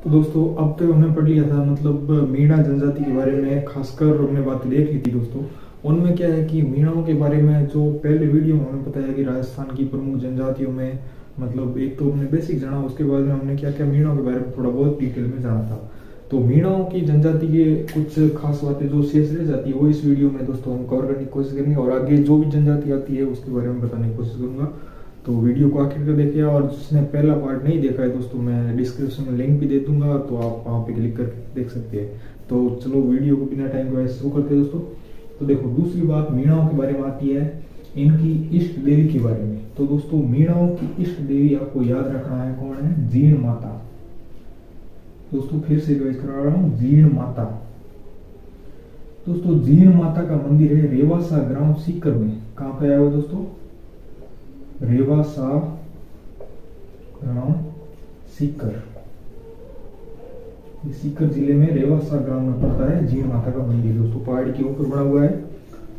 तो दोस्तों अब तक हमने पढ़ लिया था मतलब मीणा जनजाति के बारे में, खासकर हमने बातें देख ली थी दोस्तों। उनमें क्या है कि मीणाओं के बारे में जो पहले वीडियो में हमने बताया कि राजस्थान की प्रमुख जनजातियों में मतलब एक तो हमने बेसिक जाना, उसके बाद में हमने क्या क्या मीणाओं के बारे में थोड़ा बहुत डिटेल में जाना था। तो मीणाओं की जनजाति के कुछ खास बातें जो शेष रह जाती है वो इस वीडियो में दोस्तों हम कवर करने की कोशिश करेंगे, और आगे जो भी जनजाति आती है उसके बारे में बताने की कोशिश करूंगा। तो वीडियो को आखिर तक देखिए, और जिसने पहला पार्ट नहीं देखा है दोस्तों मैं डिस्क्रिप्शन में लिंक भी दे दूंगा, तो आप वहाँ पे क्लिक करके देख सकते हैं। तो चलो वीडियो को बिना टाइम को शुरू करते हैं दोस्तों। तो देखो दूसरी बात मीणाओं के बारे में आती है इनकी इष्ट देवी के बारे में। तो दोस्तों मीणाओं की इष्ट देवी आपको याद रखना है कौन है, जीण माता। दोस्तों फिर से रिवाइज करा रहा हूँ, जीण माता। दोस्तों जीण माता का मंदिर है रेवासा ग्राम सीकर में। कहाँ पे आया हुआ दोस्तों, रेवासा ग्राम सीकर, सीकर जिले में रेवासा ग्राम में पड़ता है जीण माता का मंदिर दोस्तों, पहाड़ी के ऊपर बना हुआ है।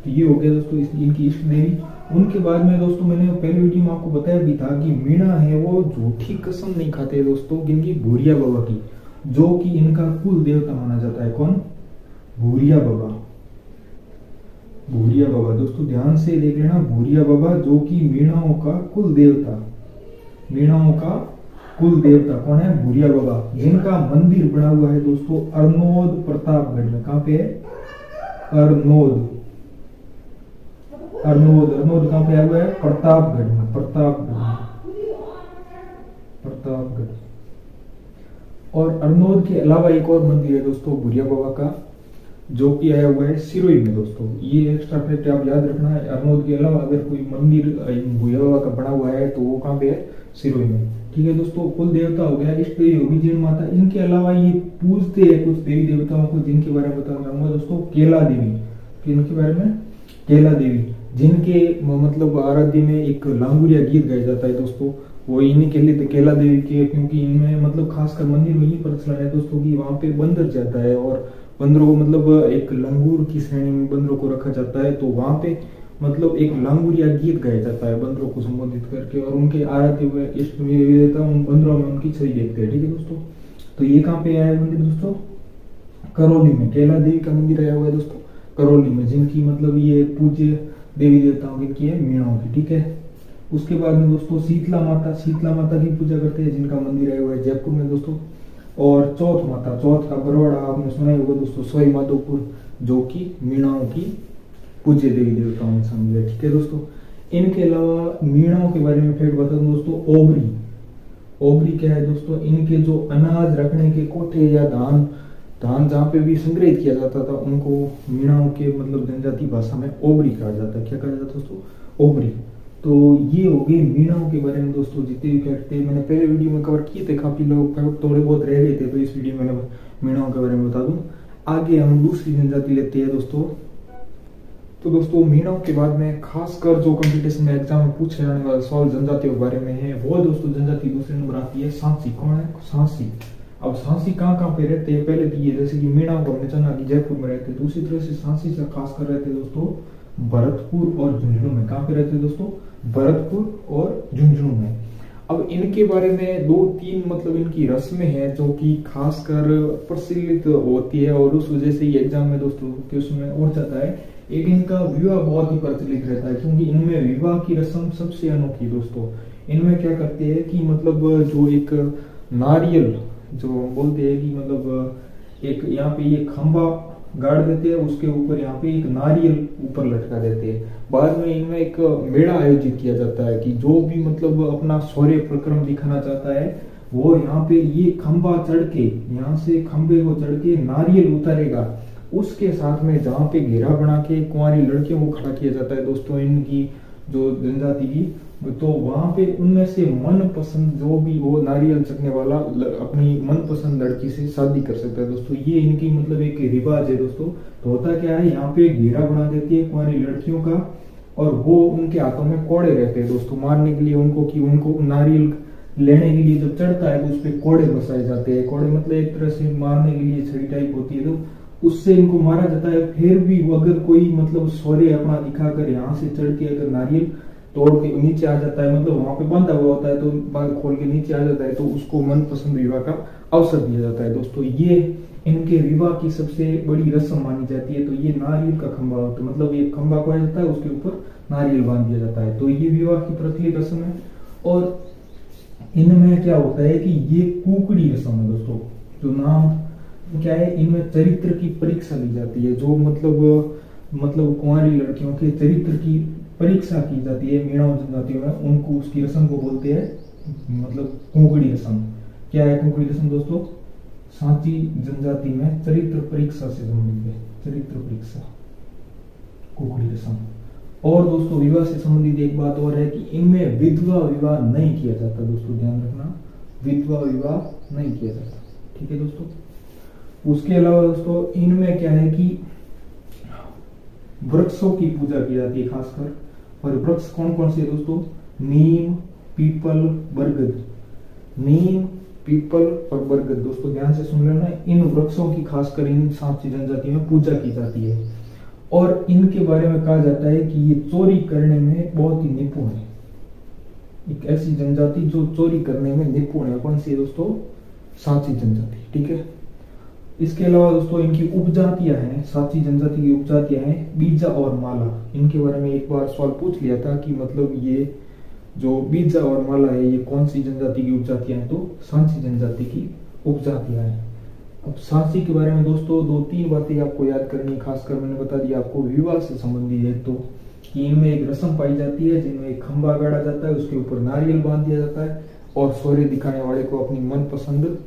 तो ये हो गया दोस्तों इनकी इष्ट देवी। उनके बाद में दोस्तों मैंने पहले वीडियो में आपको बताया भी था कि मीणा है वो झूठी कसम नहीं खाते दोस्तों, इनकी भूरिया बाबा की, जो कि इनका कुल देवता माना जाता है। कौन, भूरिया बाबा। भूरिया बाबा दोस्तों ध्यान से देख लेना, भूरिया बाबा जो कि मीणाओं का कुल देवता, मीणाओं का कुल देवता कौन है, भूरिया बाबा, जिनका मंदिर बना हुआ है दोस्तों अरनोद प्रतापगढ़ में। कहां पे है, अरनोद, अरनोद, अरनोद कहां पे आया हुआ है, प्रतापगढ़ में, प्रतापगढ़, प्रतापगढ़। और अरनोद के अलावा एक और मंदिर है दोस्तों भूरिया बाबा का, जो कि आया हुआ है सिरोही में दोस्तों। ये एक्स्ट्रा फैक्ट आप याद रखना है, अरनोद के अलावा अगर कोई मंदिर भूरिया बाबा का बना हुआ है तो वो कहाँ पे है, सिरोही में। ठीक है दोस्तों, कुल देवता हो गया, इष्ट देवी होगी जीण माता। इनके अलावा ये पूजते हैं कुछ देवी देवताओं को, जिनके बारे में बताना चाहूंगा दोस्तों, केला देवी। इनके बारे में, केला देवी, जिनके मतलब आराध्य में एक लांगुरिया गीत गाया जाता है दोस्तों, वो इन्हीं के लिए केला देवी के, क्योंकि इनमें मतलब खासकर मंदिर वहीं पर चला है दोस्तों कि वहां पे बंदर जाता है और बंदरों को मतलब एक लंगूर की श्रेणी में बंदरों को रखा जाता है। तो वहां पे मतलब एक लांगुरिया गीत गाया जाता है बंदरों को संबोधित करके, और उनके आराध्य हुए इष्ट देवता उन बंदरों में उनकी छवि देखते हैं। ठीक है दोस्तों, तो ये कहाँ पे आया है मंदिर दोस्तों, करौली में, केला देवी का मंदिर आया हुआ है दोस्तों करौली में, जिनकी मतलब ये पूज्य देवी देवताओं की है मीणाओं की। ठीक है, उसके बाद में दोस्तों शीतला माता, शीतला माता की पूजा करते हैं, जिनका मंदिर आया हुआ है जयपुर में दोस्तों। और चौथ माता, चौथ का बरवाड़ा आपने सुना होगा दोस्तों सवाई माधोपुर, जो कि मीणाओं की पूज्य देवी देवताओं में शामिल है। ठीक है दोस्तों, इनके अलावा मीणाओं के बारे में फैक्ट बता दूं दोस्तों, ओबरी, ओबरी क्या है दोस्तों, इनके जो अनाज रखने के कोठे या धान जहाँ पे भी संग्रहित किया जाता था उनको मीणाओं के मतलब जनजाति भाषा में ओबरी कहा जाता है। क्या कहा जाता है दोस्तों, ओबरी। तो ये हो गई मीणाओं के बारे में दोस्तों जितने भी फैक्ट थे, मैंने पहले वीडियो में कवर किए थे, काफी लोग थोड़े बहुत रह गए थे, तो इस वीडियो में मीणाओं के बारे में बता दूं। आगे हम दूसरी जनजाति लेते हैं दोस्तों। तो दोस्तों मीणाओं के बाद में खासकर जो कंपटीशन में एग्जाम में पूछे जाने वाला सवाल जनजातियों के बारे में है, वो दोस्तों जनजाति दूसरे नंबर आती है सांसी। कौन है, सांसी। अब सांसी कहाँ पे रहते हैं, पहले तो ये जैसे कि मीणाओं को हमने जाना कि जयपुर में रहते हैं, दूसरी तरह से सांसी से खासकर रहते हैं दोस्तों भरतपुर और झुंझुनू में। कहाँ पे रहते हैं दोस्तों, भरतपुर और झुंझुनू में। अब इनके बारे में दो तीन मतलब इनकी रस्में हैं जो कि खासकर प्रचलित होती है, और उस वजह से ये एग्जाम में दोस्तों क्वेश्चन में उठ जाता है। एक इनका विवाह बहुत ही प्रचलित रहता है, क्योंकि इनमें विवाह की रस्म सबसे अनोखी दोस्तों। इनमें क्या करते हैं कि मतलब जो एक नारियल जो बोलते हैं कि मतलब एक यहाँ पे ये खंभा गाड़ देते हैं, उसके ऊपर यहाँ पे एक नारियल ऊपर लटका देते हैं। बाद में इनमें एक मेला आयोजित किया जाता है कि जो भी मतलब अपना शौर्य प्रक्रम दिखाना चाहता है वो यहाँ पे ये खंभा चढ़ के, यहाँ से खंभे को चढ़ के नारियल उतारेगा। उसके साथ में जहाँ पे घेरा बना के कुंवारी लड़कियों को खड़ा किया जाता है दोस्तों इनकी जो जनजाति की, तो वहां पे उनमें से मन पसंद जो भी वो नारियल चढ़ने वाला अपनी मनपसंद लड़की से शादी कर सकता है दोस्तों। ये इनकी मतलब एक रिवाज है दोस्तों। तो होता क्या है, यहाँ पे घेरा बना देती है कुंवारी लड़कियों का, और वो उनके हाथों में कोड़े रहते हैं दोस्तों मारने के लिए उनको, कि उनको नारियल लेने के लिए जब चढ़ता है तो उस पर कोड़े बसाए जाते हैं। कोड़े मतलब एक तरह से मारने के लिए छड़ी टाइप होती है, तो उससे इनको मारा जाता है। फिर भी वो अगर कोई मतलब शौर्य अपना दिखाकर यहाँ से चढ़ के अगर नारियल तोड़ के नीचे आ जाता है, मतलब वहां पे बांधा हुआ होता है तो बाल खोल के नीचे आ जाता है, तो उसको मनपसंद विवाह का अवसर दिया जाता है दोस्तों। ये इनके विवाह की सबसे बड़ी रस्म मानी जाती है। तो ये नारियल का खंबा होता है, मतलब ये खंबा खोया जाता है, उसके ऊपर नारियल बांध दिया जाता है। तो ये विवाह की प्रचलित रस्म है। और इनमें क्या होता है कि ये कुकड़ी रस्म है दोस्तों। जो नाम क्या है, इनमें चरित्र की परीक्षा ली जाती है। जो मतलब कुंवारी लड़कियों के चरित्र की परीक्षा की जाती है मीणाओं जनजातियों में, उनको उसकी रस्म को बोलते हैं मतलब कुकड़ी रस्म। क्या है कुकड़ी रस्म दोस्तों? सांची जनजाति में चरित्र परीक्षा से संबंधित है, चरित्र परीक्षा कुकड़ी रस्म। और दोस्तों विवाह से संबंधित एक बात और है कि इनमें विधवा विवाह नहीं किया जाता दोस्तों, ध्यान रखना, विधवा विवाह नहीं किया जाता, ठीक है दोस्तों। उसके अलावा दोस्तों इनमें क्या है कि वृक्षों की पूजा की जाती है खासकर। और वृक्ष कौन कौन से दोस्तों? नीम, पीपल, बरगद। नीम, पीपल और बरगद दोस्तों ध्यान से सुन लेना। इन वृक्षों की खासकर इन सांची जनजाति में पूजा की जाती है। और इनके बारे में कहा जाता है कि ये चोरी करने में बहुत ही निपुण है। एक ऐसी जनजाति जो चोरी करने में निपुण है, कौन सी है दोस्तों? सांची जनजाति, ठीक है। इसके अलावा दोस्तों इनकी उपजातियां हैं, सांची जनजाति की उपजातियां हैं बीजा और माला। इनके बारे में एक बार सवाल पूछ लिया था कि मतलब ये जो बीजा और माला है ये कौन सी जनजाति की उपजातियां हैं? तो सांची जनजाति की उपजातियां हैं। अब सांची के बारे में दोस्तों 2-3 बातें आपको याद करनी है। खासकर मैंने बता दिया आपको विवाह से संबंधित है तो कि इनमें एक रस्म पाई जाती है जिनमें एक खंबा गाड़ा जाता है, उसके ऊपर नारियल बांध दिया जाता है और शौर्य दिखाने वाले को अपनी मनपसंद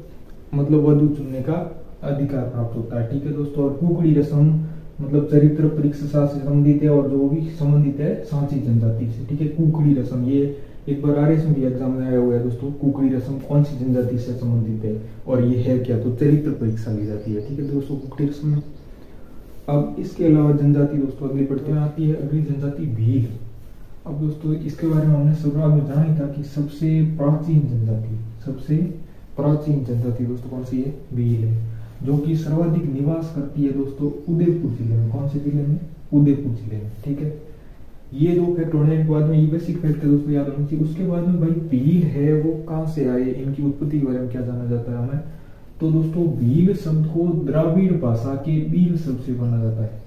मतलब वधू चुनने का अधिकार प्राप्त होता है, ठीक है दोस्तों। और कुकड़ी रस्म मतलब चरित्र परीक्षा से संबंधित है और जो भी संबंधित है सांची जनजाति से, ठीक है। कुकड़ी रस्म ये एक बार आरएस में भी एग्जाम में आया हुआ है दोस्तों। कुकड़ी रस्म कौन सी जनजाति से संबंधित है और ये है क्या? तो चरित्र परीक्षा ली जाती है, ठीक है दोस्तों कुकड़ी रस्म में। अब इसके अलावा जनजाति दोस्तों अगली बढ़ते आती है, अगली जनजाति भील। अब दोस्तों इसके बारे में हमने शुरुआत में जाना ही था कि सबसे प्राचीन जनजाति दोस्तों कौन सी है? भील है, जो कि सर्वाधिक निवास करती है दोस्तों उदयपुर जिले में। कौन से जिले में? उदयपुर जिले में, ठीक है। ये 2 फैक्ट होने के बाद में ये बेसिक फैक्ट है दोस्तों याद होनी चाहिए। उसके बाद में भाई भील है वो कहाँ से आए, इनकी उत्पत्ति के बारे में क्या जाना जाता है हमें? तो दोस्तों भील शब्द को द्राविड़ भाषा के बील शब्द से बना जाता है।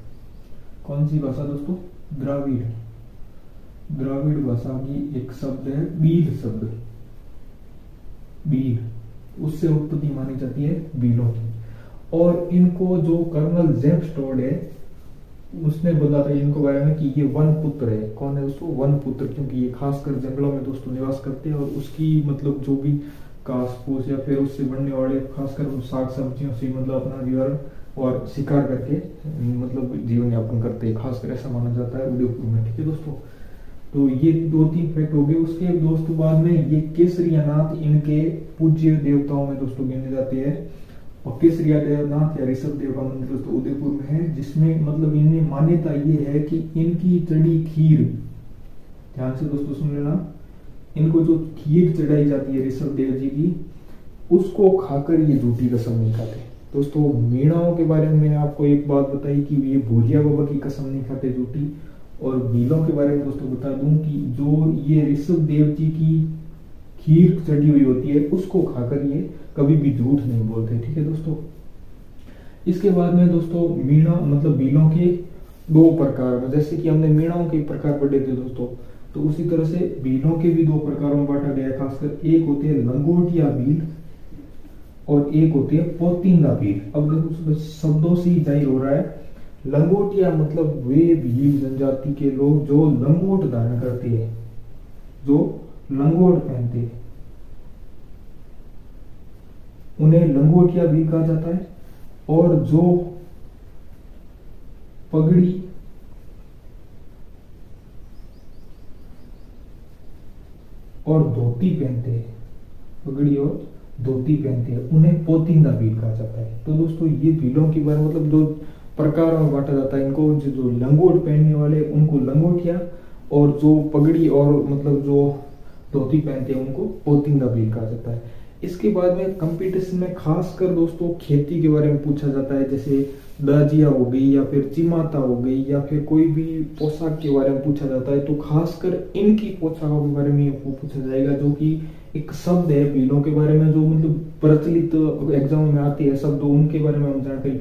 कौन सी भाषा दोस्तों? द्राविड़ भाषा की एक शब्द है बील शब्द, बील, उससे उत्पत्ति मानी जाती है भीलों की। और इनको जो कर्नल जेम्स टोड है उसने बोला था इनको बारे में कि ये वन पुत्र है। कौन है दोस्तों? वन पुत्र, क्योंकि ये खासकर जंगलों में दोस्तों निवास करते हैं और उसकी मतलब जो भी घास फूस या फिर उससे बनने वाले खासकर साग सब्जियों से मतलब अपना जीवन और शिकार करके मतलब जीवन यापन करते हैं, खासकर ऐसा माना जाता है उदयपुर में, ठीक है दोस्तों। तो ये 2-3 फैक्ट हो गए। उसके दोस्तों बाद में ये केसरियानाथ इनके पूज्य देवताओं में दोस्तों गिने जाते हैं। और केसरियानाथ या ऋषभ देव का मंदिर दोस्तों उदयपुर में है, जिसमें मतलब इनमें मान्यता ये है कि इनकी चढ़ी खीर, ध्यान से दोस्तों सुन लेना, इनको जो खीर चढ़ाई जाती है ऋषभ देव जी की, उसको खाकर ये झूठी कसम नहीं खाते दोस्तों। मीणाओं के बारे में मैंने आपको एक बात बताई कि ये भोलिया बाबा की कसम नहीं खाते झूठी। और भीलों के बारे में दोस्तों बता दूं कि जो ये ऋषभ देव जी की खीर चढ़ी हुई होती है उसको खाकर ये कभी भी झूठ नहीं बोलते, ठीक है दोस्तों। इसके बाद में दोस्तों मीणा मतलब भीलों के 2 प्रकार, जैसे कि हमने मीणाओं के प्रकार पढ़े थे दोस्तों, तो उसी तरह से भीलों के भी 2 प्रकारों में बांटा गया है। खासकर एक होते हैं लंगोटिया भील और एक होती है पोतिंदा भील। अब देखो शब्दों से ही जाहिर हो रहा है, लंगोटिया मतलब वे भील जनजाति के लोग जो लंगोट धारण करते हैं, जो लंगोट पहनते हैं, उन्हें लंगोटिया भी कहा जाता है। और जो पगड़ी और धोती पहनते हैं, पगड़ी और धोती पहनते हैं, उन्हें पोतिंदा भील कहा जाता है। तो दोस्तों ये भीलों की बात मतलब 2 प्रकारों में बांटा जाता है इनको, जो लंगोट पहनने वाले उनको लंगोटिया और जो पगड़ी और मतलब जो धोती पहनते हैं उनको पोतिंदा भील कहा जाता है। इसके बाद में कंपटीशन में खासकर दोस्तों खेती के बारे में पूछा जाता है, जैसे दाजिया हो गई या फिर चिमाता हो गई या फिर कोई भी पोशाक के बारे में पूछा जाता है, तो खासकर इनकी पोशाकों के बारे में वो पूछा जाएगा, जो कि एक शब्द है भीलों के बारे में, जो मतलब प्रचलित एग्जाम में आती है शब्द, उनके बारे में हम जानकारी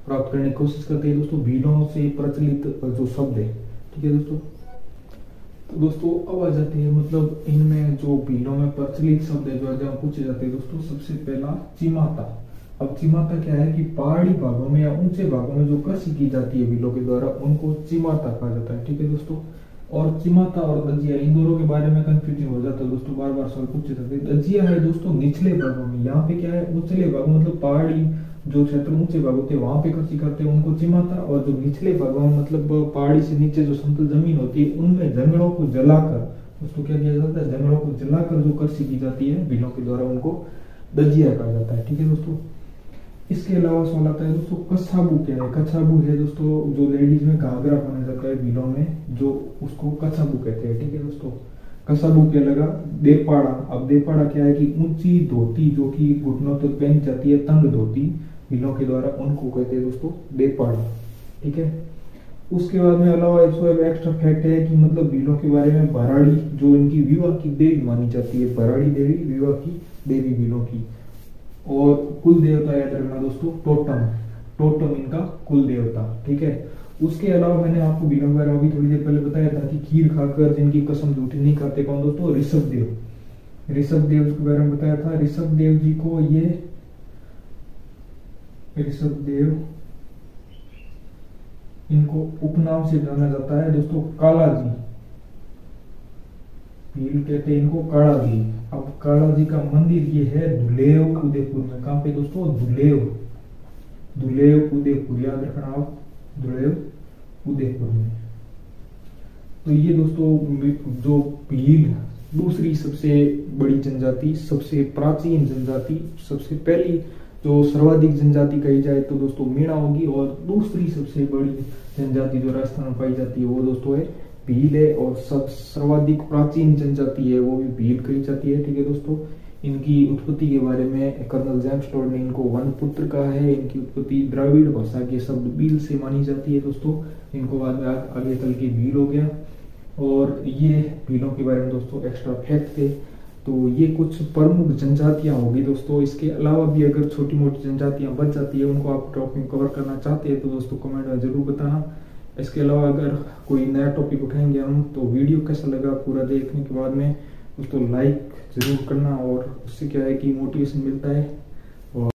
प्राप्त करने की कोशिश करते हैं दोस्तों, भीलों से प्रचलित जो शब्द है। ठीक है दोस्तों, तो दोस्तों अब आ जाते हैं मतलब इनमें जो भीलों में प्रचलित शब्द है जो एग्जाम पूछे जाते हैं दोस्तों। सबसे पहला चिमाता। अब चिमाता क्या है कि पहाड़ी भागों में या ऊंचे भागों में जो कृषि की जाती है भीलों के द्वारा, उनको चिमाता कहा जाता है। ठीक है दोस्तों, और चिमाता और दजिया इन दोनों के बारे में कंफ्यूजन हो जाता है दोस्तों, बार बार सवाल पूछे जाते हैं। दजिया है दोस्तों निचले भागों में, यहाँ पे क्या है ऊंचले भागों मतलब पहाड़ी जो क्षेत्र ऊंचे भाग होते हैं वहां पे कृषि करते हैं, उनको चिमाता। और जो निचले भागों में मतलब पहाड़ी से नीचे जो समतल जमीन होती है, उनमें जंगलों को जलाकर दोस्तों क्या किया जाता है, जंगलों को जलाकर जो कृषि की जाती है भीलों के द्वारा, उनको दजिया कहा जाता है। ठीक है दोस्तों, इसके अलावा सवाल आता है दोस्तों कछाबू क्या है। कछाबू है दोस्तों जो लेडीज में घाघरा पहना जाता है भीलों में, जो उसको कछाबू कहते हैं। ठीक है दोस्तों, कछाबू क्या लगा देपाड़ा। अब देपाड़ा क्या है कि ऊंची धोती जो कि घुटनों तक पहनी जाती है, तंग धोती भीलों के द्वारा, उनको कहते हैं दोस्तों देपाड़ा। ठीक है, उसके बाद में अलावा एक्स्ट्रा फैक्ट है कि मतलब भीलों के बारे में भराड़ी जो इनकी विवाह की देवी मानी जाती है, भराड़ी देवी विवाह की देवी भीलों की। और कुल देवता याद रखना दोस्तों टोटम, टोटम इनका कुल देवता। ठीक है, उसके अलावा मैंने आपको भीलों के बारे में अभी थोड़ी देर पहले बताया था कि खीर खाकर जिनकी कसम झूठी नहीं खाते कौन दोस्तों, ऋषभ देव। ऋषभ देव के बारे में बताया था। ऋषभ देव जी को ये ऋषभ देव इनको उपनाम से जाना जाता है दोस्तों काला जी। भील कहते हैं इनको काला जी। अब काला जी का मंदिर ये है धुलेव उदयपुर में। कहां पे दोस्तों, धुलेव, धुलेव उदयपुर, याद रखना आप, धुलेव उदयपुर में। तो ये दोस्तों जो भील दूसरी सबसे बड़ी जनजाति, सबसे प्राचीन जनजाति, सबसे पहली जो सर्वाधिक जनजाति कही जाए तो दोस्तों मीणा होगी, और दूसरी सबसे बड़ी जनजाति जो राजस्थान में पाई जाती है वो दोस्तों है भील है, और सब सर्वाधिक प्राचीन जनजाति है वो भी भील कही जाती है। ठीक है दोस्तों, इनकी उत्पत्ति के बारे में कर्नल जेम्स टॉड ने इनको वन पुत्र कहा है। इनकी उत्पत्ति द्रविड़ भाषा के शब्द भील से मानी जाती है दोस्तों, इनको बाद में आगे चल के भील हो गया। और ये भीलों के बारे में दोस्तों एक्स्ट्रा फैक्ट थे। तो ये कुछ प्रमुख जनजातियां होगी दोस्तों। इसके अलावा भी अगर छोटी मोटी जनजातियां बच जाती है, उनको आप टॉपिक में कवर करना चाहते हैं तो दोस्तों कमेंट में जरूर बताना। इसके अलावा अगर कोई नया टॉपिक उठाएंगे हम, तो वीडियो कैसा लगा पूरा देखने के बाद में दोस्तों लाइक जरूर करना, और उससे क्या है कि मोटिवेशन मिलता है।